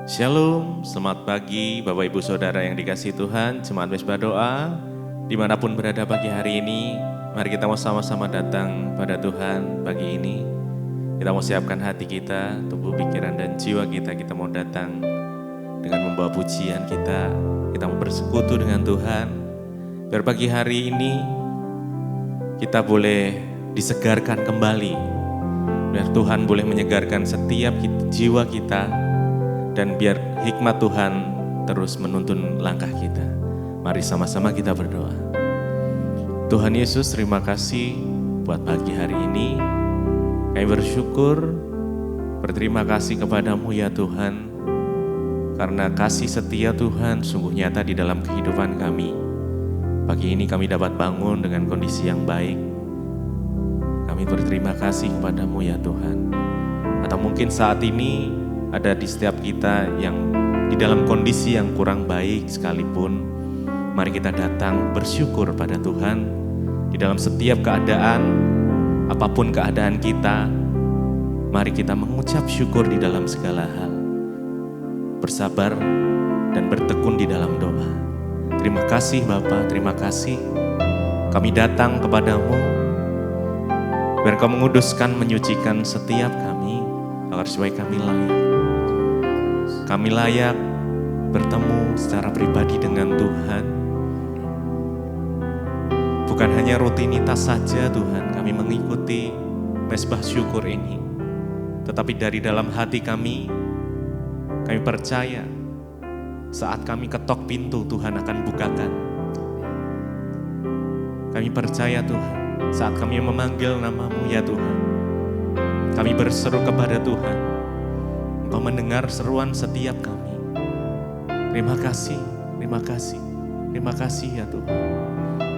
Shalom, selamat pagi Bapak Ibu Saudara yang dikasihi Tuhan, jemaat Mesbah Doa, dimanapun berada pagi hari ini, mari kita mau sama-sama datang pada Tuhan pagi ini. Kita mau siapkan hati kita, tubuh, pikiran, dan jiwa kita mau datang dengan membawa pujian kita mau bersekutu dengan Tuhan. Biar pagi hari ini kita boleh disegarkan kembali, biar Tuhan boleh menyegarkan setiap jiwa kita, dan biar hikmat Tuhan terus menuntun langkah kita. Mari sama-sama kita berdoa. Tuhan Yesus, terima kasih buat pagi hari ini. Kami bersyukur, berterima kasih kepadamu ya Tuhan, karena kasih setia Tuhan sungguh nyata di dalam kehidupan kami. Pagi ini kami dapat bangun dengan kondisi yang baik. Kami berterima kasih kepadamu ya Tuhan. Atau mungkin saat ini ada di setiap kita yang di dalam kondisi yang kurang baik sekalipun, mari kita datang bersyukur pada Tuhan. Di dalam setiap keadaan, apapun keadaan kita, mari kita mengucap syukur di dalam segala hal. Bersabar dan bertekun di dalam doa. Terima kasih Bapa, terima kasih. Kami datang kepadamu, biar Kau menguduskan, menyucikan setiap kami, agar supaya kami layak. Kami layak bertemu secara pribadi dengan Tuhan. Bukan hanya rutinitas saja Tuhan, kami mengikuti mesbah syukur ini. Tetapi dari dalam hati kami percaya saat kami ketok pintu Tuhan akan bukakan. Kami percaya Tuhan, saat kami memanggil namamu ya Tuhan, kami berseru kepada Tuhan, Engkau mendengar seruan setiap kami. Terima kasih, terima kasih, terima kasih ya Tuhan.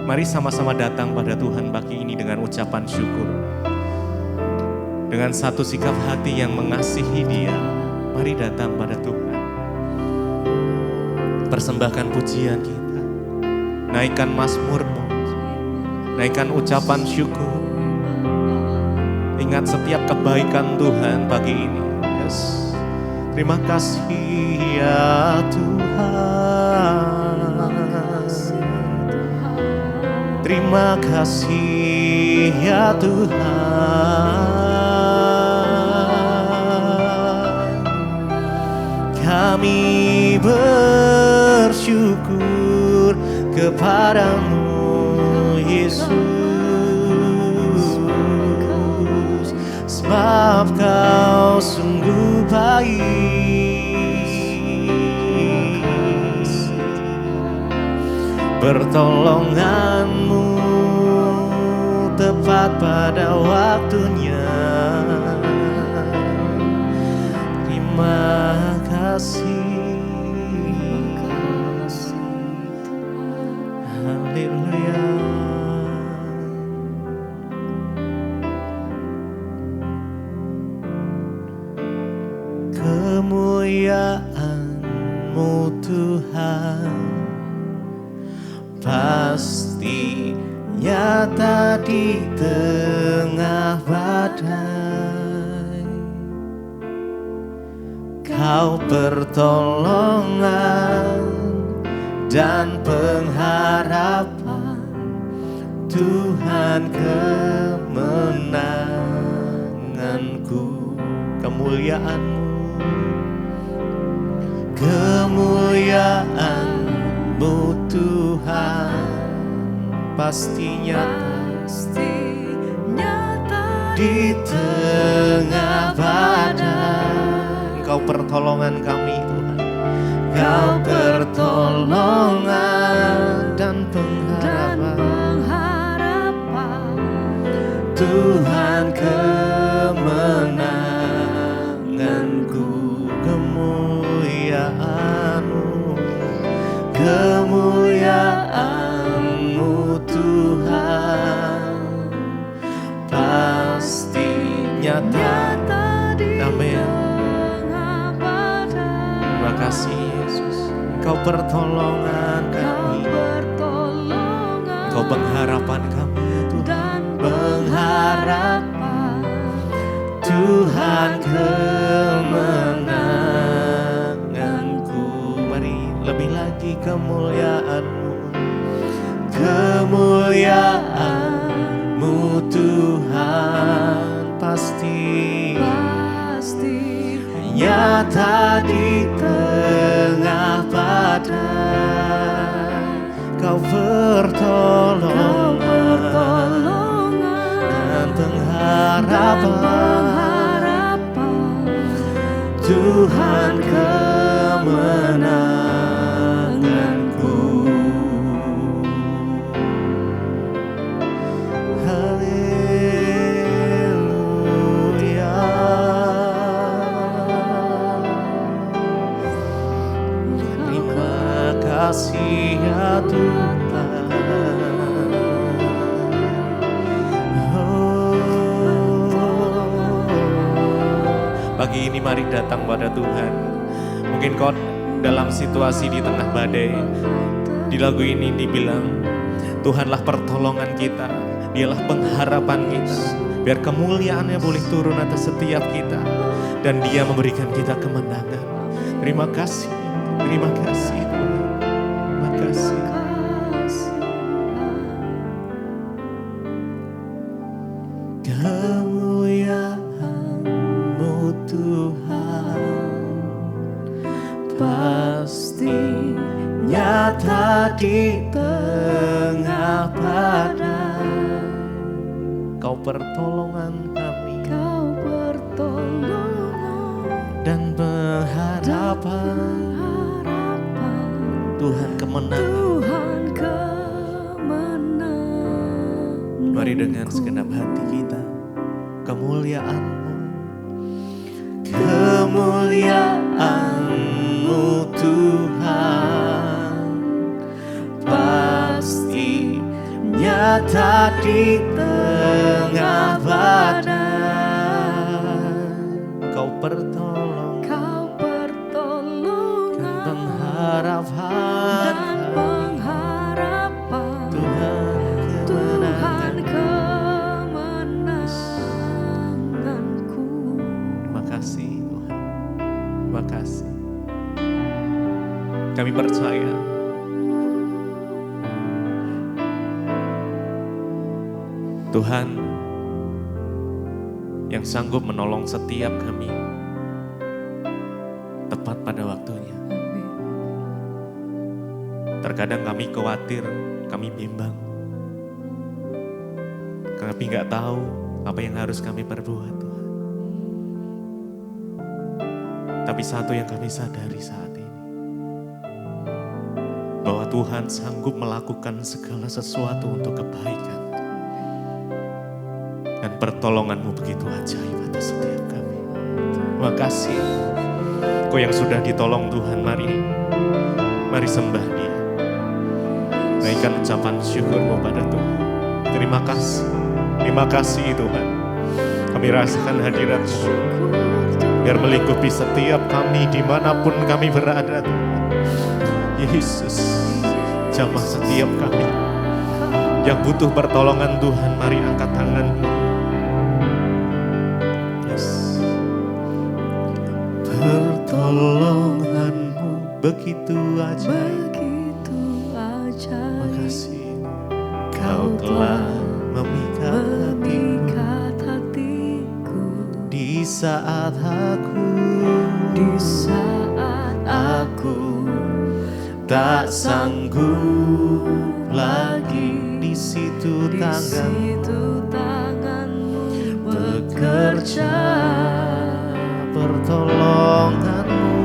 Mari sama-sama datang pada Tuhan pagi ini dengan ucapan syukur. Dengan satu sikap hati yang mengasihi Dia, mari datang pada Tuhan. Persembahkan pujian kita, naikkan mazmur-Mu, naikkan ucapan syukur. Ingat setiap kebaikan Tuhan pagi ini. Yes. Terima kasih ya Tuhan. Terima kasih ya Tuhan. Kami bersyukur kepadamu Yesus, sebab Kau sungguh baik. Pertolongan-Mu tepat pada waktunya. Terima kasih. Haleluya. Kemuliaan-Mu Tuhan pasti nyata di tengah badai. Kau pertolongan dan pengharapan, Tuhan kemenanganku. Kemuliaan-Mu, kemuliaan-Mu Tuhan pasti nyata di tengah badai. Engkau pertolongan kami Tuhan. Kau pertolongan dan pengharapan, Tuhan kemenanganku. Kemuliaan-Mu, kemuliaan-Mu Tuhan pasti nyata di tengah badai. Terima kasih Yesus, Engkau pertolongan kami, Engkau pengharapan kami Tuhan. Pengharapan Tuhan kemenangan. kemuliaan-Mu Tuhan pasti nyata di tengah badai. Kau pertolongan dan pengharapan, Tuhan kemenanganku. Haleluya. Terima kasih ya Tuhan. Pagi ini mari datang pada Tuhan. Mungkin kau dalam situasi di tengah badai. Di lagu ini dibilang, Tuhanlah pertolongan kita, Dialah pengharapan kita. Biar kemuliaannya boleh turun atas setiap kita. Dan Dia memberikan kita kemenangan. Terima kasih Tuhan. Terima kasih. Kemuliaan-Mu Tuhan pasti nyata di tengah badai. Kau pertolongan kami, dan pengharapan, Tuhan kemenangan. Mari dengan segenap hati kita, kemuliaan-Mu, kemuliaan-Mu Tuhan pasti nyata di tengah badai. Kau pertolongan dan pengharapan, Tuhan kemenanganku. Terima kasih Tuhan. Terima kasih. Kami percaya Tuhan yang sanggup menolong setiap kami tepat pada waktunya. Terkadang kami khawatir, kami bimbang, kami nggak tahu apa yang harus kami perbuat, Tuhan. Tapi satu yang kami sadari saat ini, bahwa Tuhan sanggup melakukan segala sesuatu untuk kebaikan. Dan pertolongan-Mu begitu ajaib atas setiap kami. Terima kasih. Kau yang sudah ditolong Tuhan, mari sembah Dia. Naikkan ucapan syukur-Mu pada Tuhan. Terima kasih Tuhan. Kami rasakan hadirat-Mu, biar melingkupi setiap kami dimanapun kami berada Tuhan. Yesus, jamah setiap kami yang butuh pertolongan Tuhan, mari angkat tangan-Mu. Pertolongan-Mu begitu ajaib. Makasih Kau telah memikat hatiku di saat aku tak sanggup lagi. Di situ tangan-Mu bekerja. Pertolongan-Mu,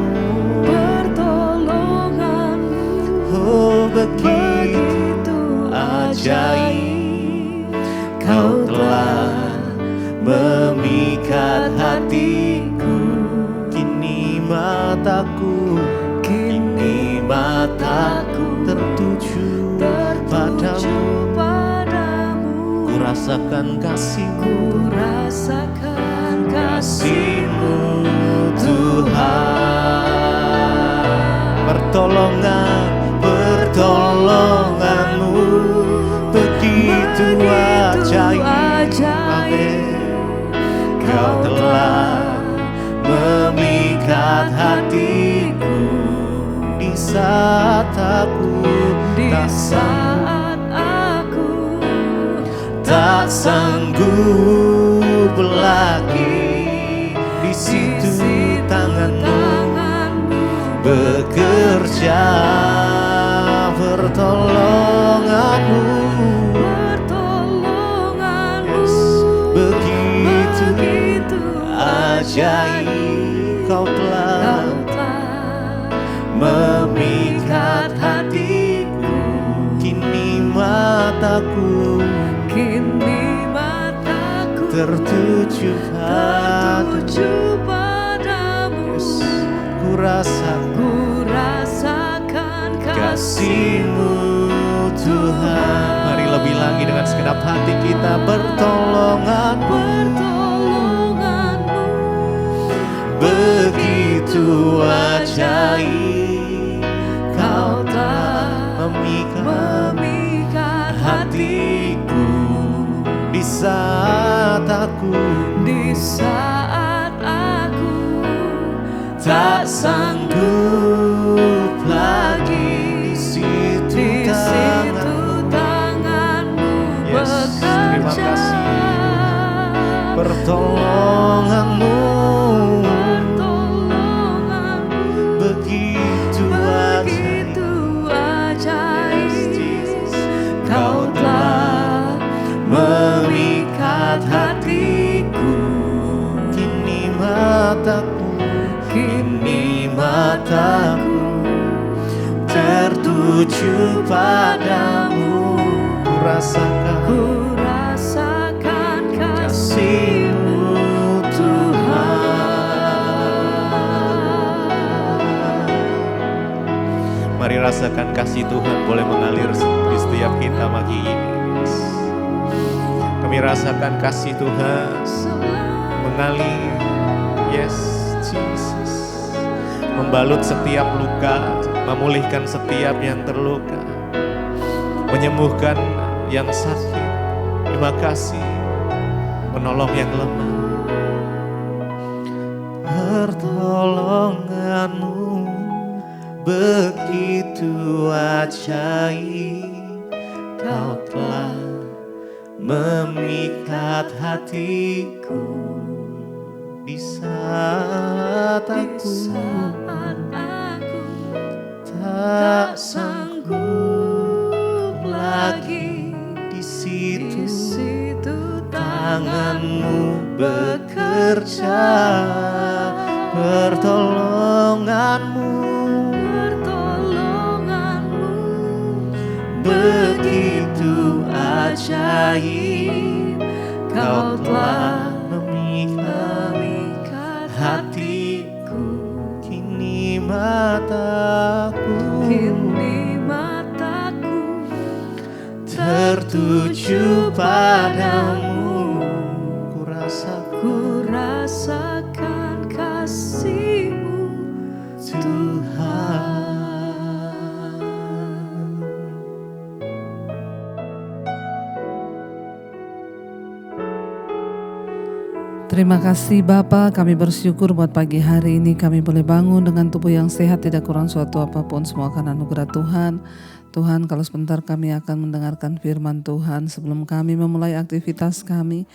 oh begitu ajaib. Kau telah memikat hatiku. Kini mataku tertuju padamu. Ku rasakan kasih-Mu, kasih-Mu Tuhan. Pertolongan-Mu begitu ajaib. Amin. Kau telah memikat hatiku di saat aku bekerja pertolonganmu, begitu ajaib kau telah memikat hatiku. Kini mataku tertuju padamu. Ku rasakan kasih-Mu Tuhan. Mari lebih lagi dengan segenap hati kita. Pertolongan-Mu begitu ajaib, kau telah memikat hatiku. Di saat aku tak sanggup lagi, di situ tangan-Mu bekerja. Terima kasih pertolongan-Mu begitu ajaib, kau telah memikat hatiku. Kini mataku tertuju padamu. Ku rasakan kasih-Mu Tuhan. Mari rasakan kasih Tuhan boleh mengalir di setiap kita pagi ini. Kami rasakan kasih Tuhan mengalir, yes Jesus, membalut setiap luka, memulihkan setiap yang terluka, menyembuhkan yang sakit. Terima kasih, menolong yang lemah. Pertolongan-Mu begitu ajaib, kau telah memikat hatiku. Di saat aku tak sanggup lagi, di situ tangan-Mu bekerja. Pertolongan-Mu begitu ajaib, kau telah memikat hatiku. Kini mataku tertuju padamu. Ku rasakan kasih-Mu Tuhan. Terima kasih Bapa, kami bersyukur buat pagi hari ini kami boleh bangun dengan tubuh yang sehat, tidak kurang suatu apapun, semua karena anugerah Tuhan. Tuhan, kalau sebentar kami akan mendengarkan firman Tuhan. Sebelum kami memulai aktivitas kami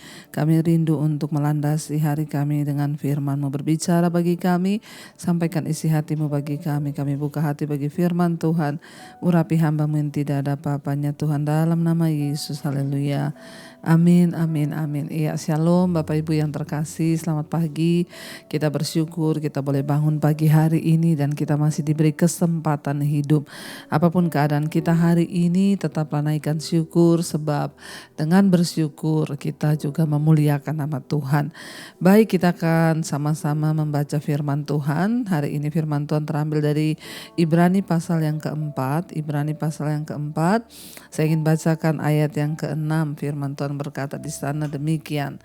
rindu untuk melandasi hari kami dengan firman-Mu. Berbicara bagi kami, sampaikan isi hati-Mu bagi kami. Kami buka hati bagi firman Tuhan. Urapi hamba-Mu yang tidak ada apa-apanya Tuhan, dalam nama Yesus, haleluya. Amin, amin, amin. Iya, shalom Bapak Ibu yang terkasih, selamat pagi. Kita bersyukur kita boleh bangun pagi hari ini dan kita masih diberi kesempatan hidup. Apapun keadaan kita hari ini, tetaplah naikkan syukur, sebab dengan bersyukur kita juga memuliakan nama Tuhan. Baik, kita akan sama-sama membaca firman Tuhan. Hari ini firman Tuhan terambil dari Ibrani pasal yang keempat. Ibrani pasal yang keempat. Saya ingin bacakan ayat yang ke-6. Firman Tuhan berkata di sana demikian.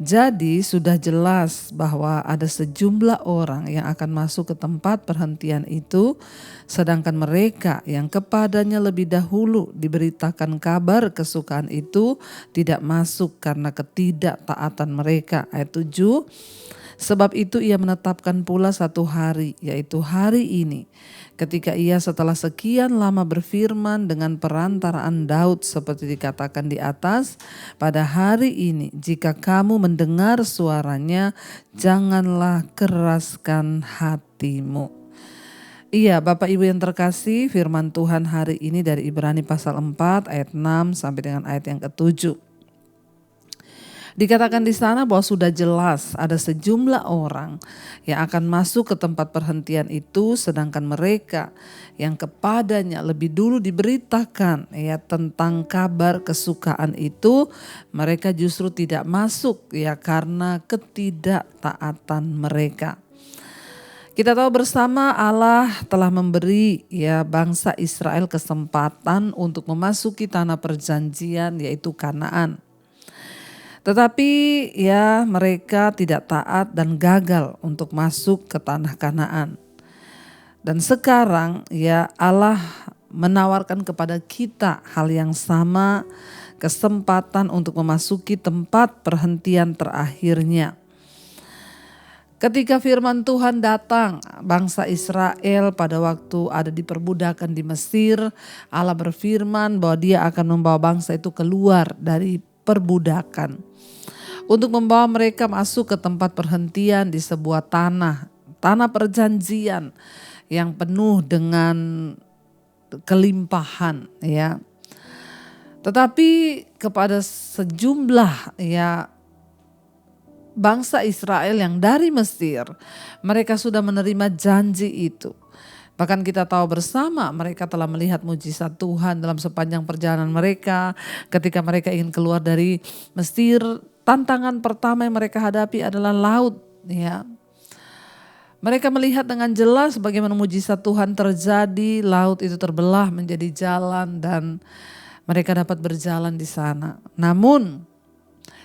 Jadi sudah jelas bahwa ada sejumlah orang yang akan masuk ke tempat perhentian itu, sedangkan mereka yang kepadanya lebih dahulu diberitakan kabar kesukaan itu tidak masuk karena ketidaktaatan mereka. Ayat 7. Sebab itu ia menetapkan pula satu hari, yaitu hari ini, ketika ia setelah sekian lama berfirman dengan perantaraan Daud seperti dikatakan di atas, pada hari ini jika kamu mendengar suaranya, janganlah keraskan hatimu. Iya, Bapak Ibu yang terkasih, firman Tuhan hari ini dari Ibrani pasal 4 ayat 6 sampai dengan ayat yang ke-7. Dikatakan di sana bahwa sudah jelas ada sejumlah orang yang akan masuk ke tempat perhentian itu, sedangkan mereka yang kepadanya lebih dulu diberitakan ya tentang kabar kesukaan itu, mereka justru tidak masuk ya karena ketidaktaatan mereka. Kita tahu bersama Allah telah memberi ya bangsa Israel kesempatan untuk memasuki tanah perjanjian yaitu Kanaan. Tetapi ya mereka tidak taat dan gagal untuk masuk ke tanah Kanaan. Dan sekarang ya Allah menawarkan kepada kita hal yang sama, kesempatan untuk memasuki tempat perhentian terakhirnya. Ketika firman Tuhan datang, bangsa Israel pada waktu ada di perbudakan di Mesir, Allah berfirman bahwa Dia akan membawa bangsa itu keluar dari perbudakan untuk membawa mereka masuk ke tempat perhentian di sebuah tanah perjanjian yang penuh dengan kelimpahan ya. Tetapi kepada sejumlah ya bangsa Israel yang dari Mesir, mereka sudah menerima janji itu. Bahkan kita tahu bersama mereka telah melihat mujizat Tuhan dalam sepanjang perjalanan mereka. Ketika mereka ingin keluar dari Mesir, tantangan pertama yang mereka hadapi adalah laut. Ya, mereka melihat dengan jelas bagaimana mujizat Tuhan terjadi. Laut itu terbelah menjadi jalan dan mereka dapat berjalan di sana. Namun,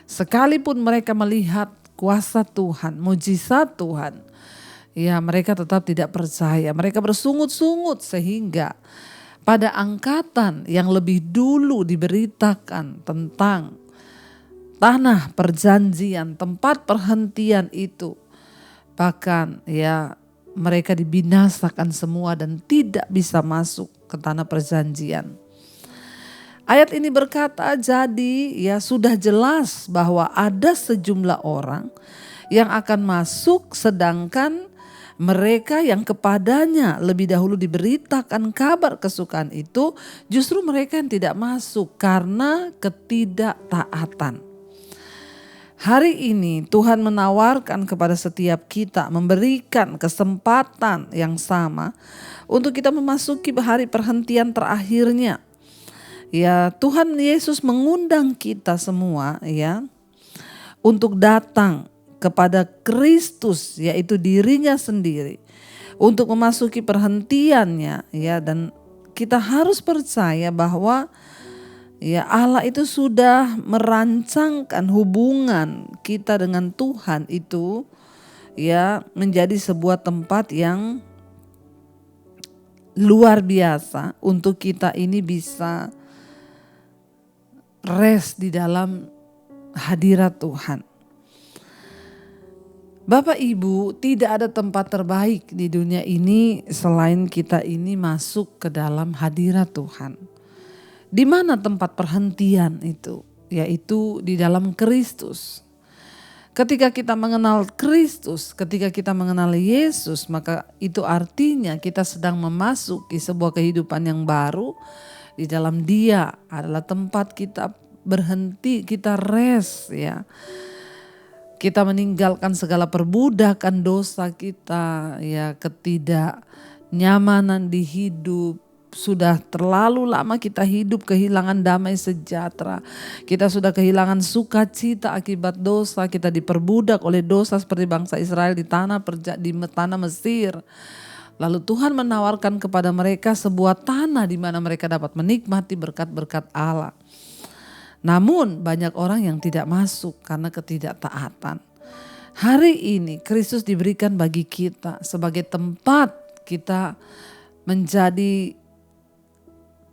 sekalipun mereka melihat kuasa Tuhan, mujizat Tuhan, ya mereka tetap tidak percaya. Mereka bersungut-sungut sehingga pada angkatan yang lebih dulu diberitakan tentang tanah perjanjian, tempat perhentian itu, bahkan ya mereka dibinasakan semua dan tidak bisa masuk ke tanah perjanjian. Ayat ini berkata, jadi ya sudah jelas bahwa ada sejumlah orang yang akan masuk, sedangkan mereka yang kepadanya lebih dahulu diberitakan kabar kesukaan itu, justru mereka yang tidak masuk karena ketidaktaatan. Hari ini Tuhan menawarkan kepada setiap kita, memberikan kesempatan yang sama untuk kita memasuki hari perhentian terakhirnya. Ya, Tuhan Yesus mengundang kita semua ya untuk datang kepada Kristus, yaitu dirinya sendiri, untuk memasuki perhentiannya ya. Dan kita harus percaya bahwa ya Allah itu sudah merancangkan hubungan kita dengan Tuhan itu ya menjadi sebuah tempat yang luar biasa untuk kita ini bisa rest di dalam hadirat Tuhan. Bapak Ibu, tidak ada tempat terbaik di dunia ini selain kita ini masuk ke dalam hadirat Tuhan. Di mana tempat perhentian itu? Yaitu di dalam Kristus. Ketika kita mengenal Kristus, ketika kita mengenal Yesus, maka itu artinya kita sedang memasuki sebuah kehidupan yang baru. Di dalam Dia adalah tempat kita berhenti, kita rest ya. Kita meninggalkan segala perbudakan dosa kita ya, ketidaknyamanan di hidup. Sudah terlalu lama kita hidup kehilangan damai sejahtera. Kita sudah kehilangan sukacita akibat dosa. Kita diperbudak oleh dosa seperti bangsa Israel di tanah Mesir. Lalu Tuhan menawarkan kepada mereka sebuah tanah di mana mereka dapat menikmati berkat-berkat Allah. Namun banyak orang yang tidak masuk karena ketidaktaatan. Hari ini Kristus diberikan bagi kita sebagai tempat kita menjadi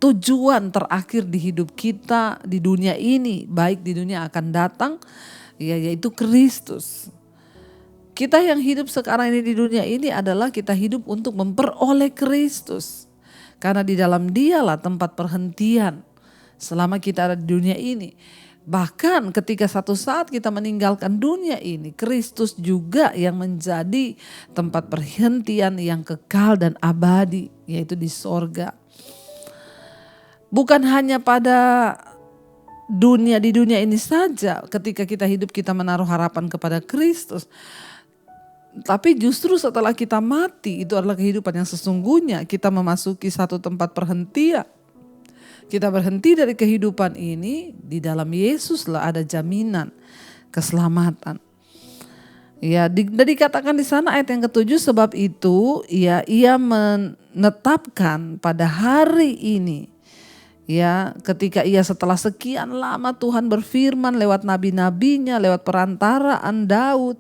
tujuan terakhir di hidup kita di dunia ini, baik di dunia akan datang, yaitu Kristus. Kita yang hidup sekarang ini di dunia ini adalah kita hidup untuk memperoleh Kristus. Karena di dalam Dialah tempat perhentian selama kita ada di dunia ini. Bahkan ketika satu saat kita meninggalkan dunia ini, Kristus juga yang menjadi tempat perhentian yang kekal dan abadi, yaitu di sorga. Bukan hanya pada di dunia ini saja ketika kita hidup kita menaruh harapan kepada Kristus. Tapi justru setelah kita mati, itu adalah kehidupan yang sesungguhnya. Kita memasuki satu tempat perhentian. Kita berhenti dari kehidupan ini, di dalam Yesus lah ada jaminan keselamatan. Ya, dikatakan di sana ayat yang ke-7, sebab itu ia menetapkan pada hari ini. Ya, ketika ia setelah sekian lama Tuhan berfirman lewat nabi-nabinya, lewat perantaraan Daud.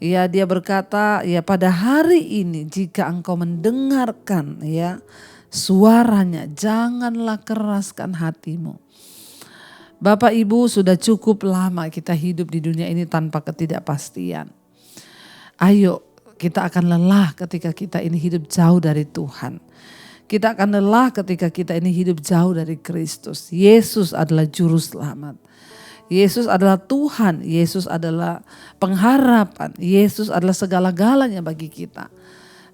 Ya, dia berkata, ya pada hari ini jika engkau mendengarkan ya suaranya, janganlah keraskan hatimu. Bapak Ibu, sudah cukup lama kita hidup di dunia ini tanpa ketidakpastian. Ayo, kita akan lelah ketika kita ini hidup jauh dari Tuhan. Kita akan lelah ketika kita ini hidup jauh dari Kristus. Yesus adalah juru selamat. Yesus adalah Tuhan. Yesus adalah pengharapan. Yesus adalah segala-galanya bagi kita.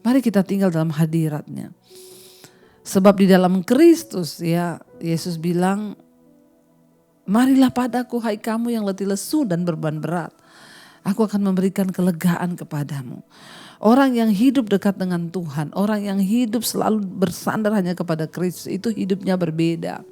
Mari kita tinggal dalam hadirat-Nya. Sebab di dalam Kristus ya, Yesus bilang, marilah padaku hai kamu yang letih lesu dan beban berat. Aku akan memberikan kelegaan kepadamu. Orang yang hidup dekat dengan Tuhan, orang yang hidup selalu bersandar hanya kepada Kristus, itu hidupnya berbeda.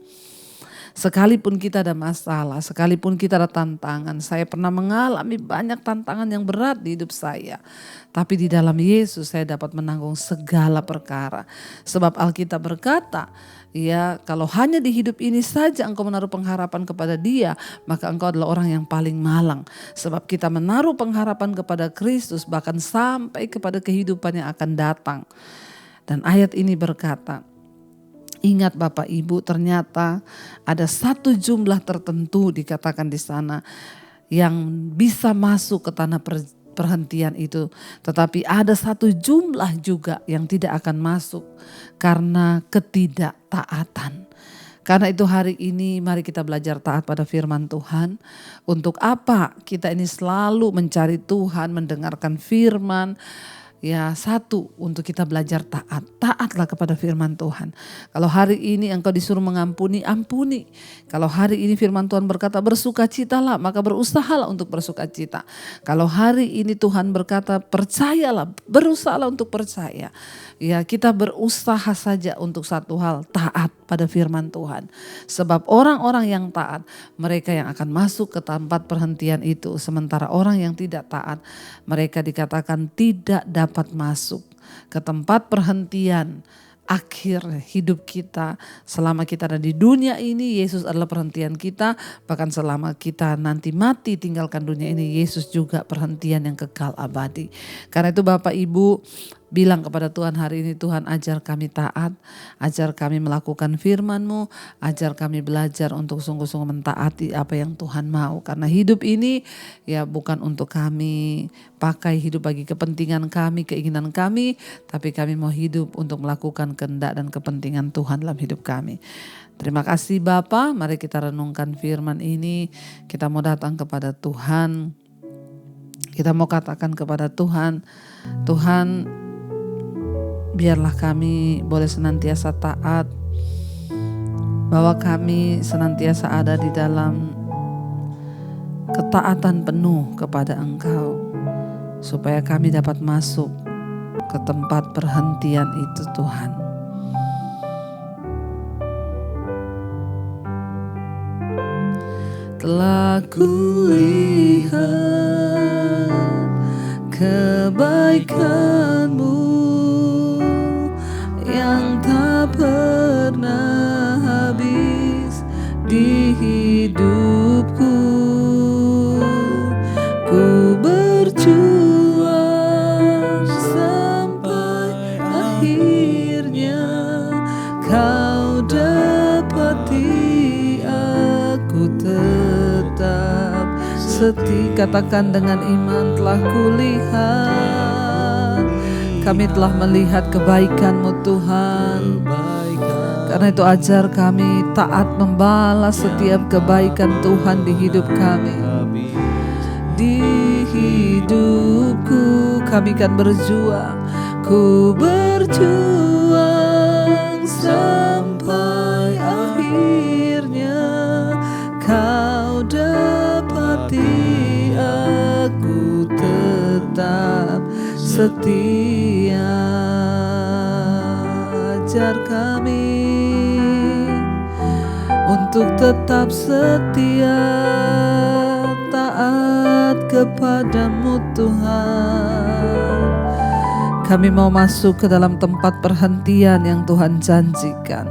Sekalipun kita ada masalah, sekalipun kita ada tantangan, saya pernah mengalami banyak tantangan yang berat di hidup saya. Tapi di dalam Yesus saya dapat menanggung segala perkara. Sebab Alkitab berkata, ya kalau hanya di hidup ini saja engkau menaruh pengharapan kepada Dia, maka engkau adalah orang yang paling malang. Sebab kita menaruh pengharapan kepada Kristus bahkan sampai kepada kehidupan yang akan datang. Dan ayat ini berkata, ingat Bapak Ibu, ternyata ada satu jumlah tertentu dikatakan di sana yang bisa masuk ke tanah perhentian itu. Tetapi ada satu jumlah juga yang tidak akan masuk karena ketidaktaatan. Karena itu hari ini mari kita belajar taat pada firman Tuhan. Untuk apa kita ini selalu mencari Tuhan, mendengarkan firman. Ya, satu, untuk kita belajar taat. Taatlah kepada firman Tuhan. Kalau hari ini engkau disuruh mengampuni, ampuni. Kalau hari ini firman Tuhan berkata bersukacitalah, maka berusahalah untuk bersukacita. Kalau hari ini Tuhan berkata percayalah, berusahalah untuk percaya. Ya, kita berusaha saja untuk satu hal, taat pada firman Tuhan. Sebab orang-orang yang taat, mereka yang akan masuk ke tempat perhentian itu. Sementara orang yang tidak taat, mereka dikatakan tidak dapat masuk ke tempat perhentian akhir hidup kita. Selama kita ada di dunia ini, Yesus adalah perhentian kita. Bahkan selama kita nanti mati tinggalkan dunia ini, Yesus juga perhentian yang kekal abadi. Karena itu Bapak Ibu, bilang kepada Tuhan hari ini, Tuhan ajar kami taat, ajar kami melakukan firman-Mu, ajar kami belajar untuk sungguh-sungguh mentaati apa yang Tuhan mau. Karena hidup ini ya bukan untuk kami pakai hidup bagi kepentingan kami, keinginan kami, tapi kami mau hidup untuk melakukan kehendak dan kepentingan Tuhan dalam hidup kami. Terima kasih Bapa, mari kita renungkan firman ini, kita mau datang kepada Tuhan, kita mau katakan kepada Tuhan, Tuhan, biarlah kami boleh senantiasa taat, bahwa kami senantiasa ada di dalam ketaatan penuh kepada Engkau, supaya kami dapat masuk ke tempat perhentian itu Tuhan. Telah kulihat kebaikan-Mu yang tak pernah habis di hidupku. Ku berjuang sampai akhirnya Kau dapati aku tetap setia. Katakan dengan iman, telah kulihat, kami telah melihat kebaikan-Mu Tuhan. Karena itu ajar kami taat membalas setiap kebaikan Tuhan di hidup kami. Di hidupku kami kan berjuang, ku berjuang sampai akhirnya kau dapati aku tetap setia. Ajar kami untuk tetap setia, taat kepadamu Tuhan. Kami mau masuk ke dalam tempat perhentian yang Tuhan janjikan.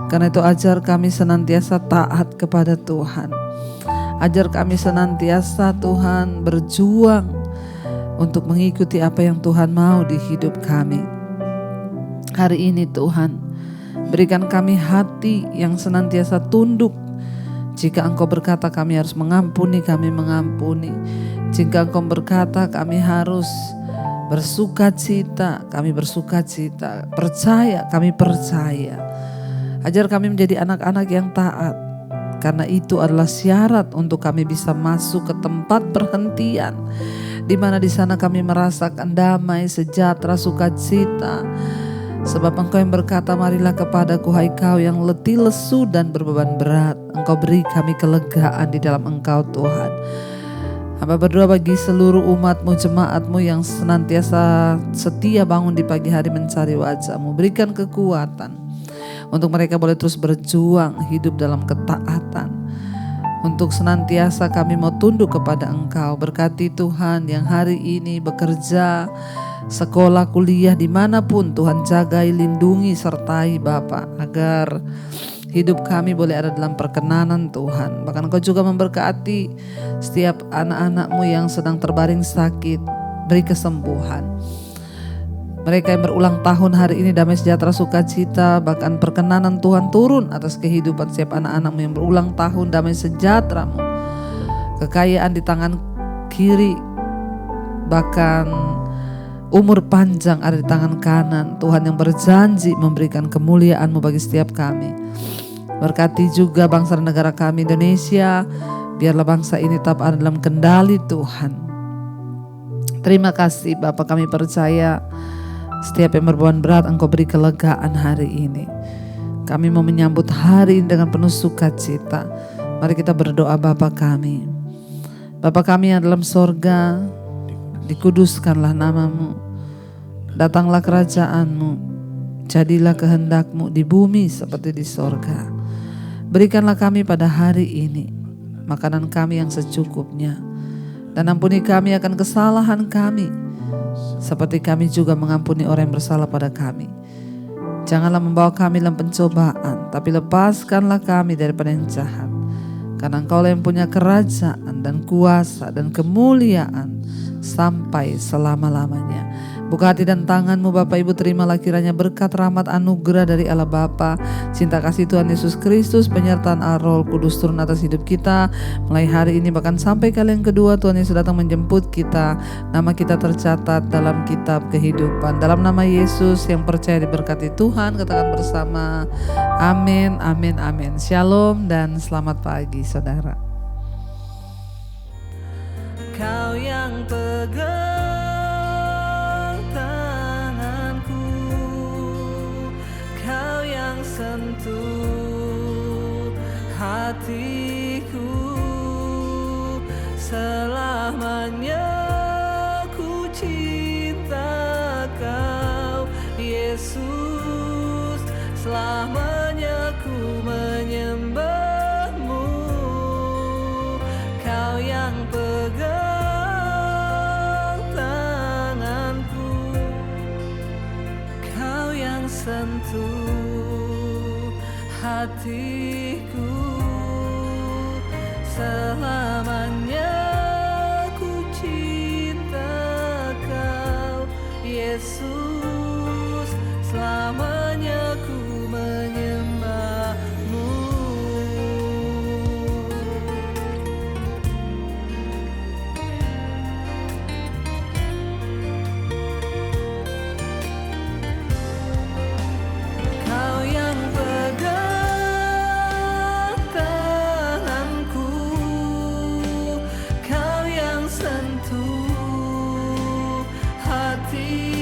Karena itu ajar kami senantiasa taat kepada Tuhan. Ajar kami senantiasa Tuhan berjuang untuk mengikuti apa yang Tuhan mau di hidup kami. Hari ini Tuhan, berikan kami hati yang senantiasa tunduk. Jika Engkau berkata kami harus mengampuni, kami mengampuni. Jika Engkau berkata kami harus bersukacita, kami bersukacita. Percaya, kami percaya. Ajar kami menjadi anak-anak yang taat, karena itu adalah syarat untuk kami bisa masuk ke tempat perhentian, di mana di sana kami merasakan damai, sejahtera, sukacita. Sebab Engkau yang berkata, marilah kepadaku hai kau yang letih lesu dan berbeban berat, Engkau beri kami kelegaan di dalam Engkau Tuhan. Hamba berdoa bagi seluruh umat-Mu, jemaat-Mu yang senantiasa setia bangun di pagi hari mencari wajah-Mu. Berikan kekuatan untuk mereka boleh terus berjuang hidup dalam ketaatan. Untuk senantiasa kami mau tunduk kepada Engkau. Berkati Tuhan yang hari ini bekerja, sekolah, kuliah, dimanapun Tuhan jagai, lindungi, sertai Bapa, agar hidup kami boleh ada dalam perkenanan Tuhan. Bahkan Engkau juga memberkati setiap anak-anak-Mu yang sedang terbaring sakit, beri kesembuhan. Mereka yang berulang tahun hari ini damai sejahtera sukacita, bahkan perkenanan Tuhan turun atas kehidupan setiap anak-anak-Mu yang berulang tahun, damai sejahtera-Mu, kekayaan di tangan kiri, bahkan umur panjang ada di tangan kanan. Tuhan yang berjanji memberikan kemuliaan-Mu bagi setiap kami. Berkati juga bangsa dan negara kami Indonesia, biarlah bangsa ini tetap ada dalam kendali Tuhan. Terima kasih Bapa, kami percaya setiap yang berbeban berat Engkau beri kelegaan hari ini. Kami mau menyambut hari ini dengan penuh sukacita. Mari kita berdoa. Bapa kami, Bapa kami yang dalam sorga, dikuduskanlah nama-Mu, datanglah kerajaan-Mu, jadilah kehendak-Mu di bumi seperti di sorga. Berikanlah kami pada hari ini makanan kami yang secukupnya, dan ampuni kami akan kesalahan kami, seperti kami juga mengampuni orang yang bersalah pada kami. Janganlah membawa kami dalam pencobaan, tapi lepaskanlah kami daripada yang jahat. Karena Engkau yang punya kerajaan dan kuasa dan kemuliaan sampai selama-lamanya. Buka hati dan tangan-Mu Bapak Ibu, terimalah kiranya berkat rahmat anugerah dari Allah Bapa, cinta kasih Tuhan Yesus Kristus, penyertaan Roh Kudus turun atas hidup kita mulai hari ini bahkan sampai kali yang kedua Tuhan Yesus datang menjemput kita. Nama kita tercatat dalam kitab kehidupan. Dalam nama Yesus yang percaya diberkati Tuhan, katakan bersama amin, amin, amin. Shalom dan selamat pagi saudara. Kau yang pegang tanganku, Kau yang sentuh hatiku, selamanya ku cinta Kau Yesus, selamanya ku menyembah-Mu. Kau yang pegang sentuh hatiku, selamanya ku cinta Kau Yesus, selamanya ku menyembah-Mu. Kau yang hati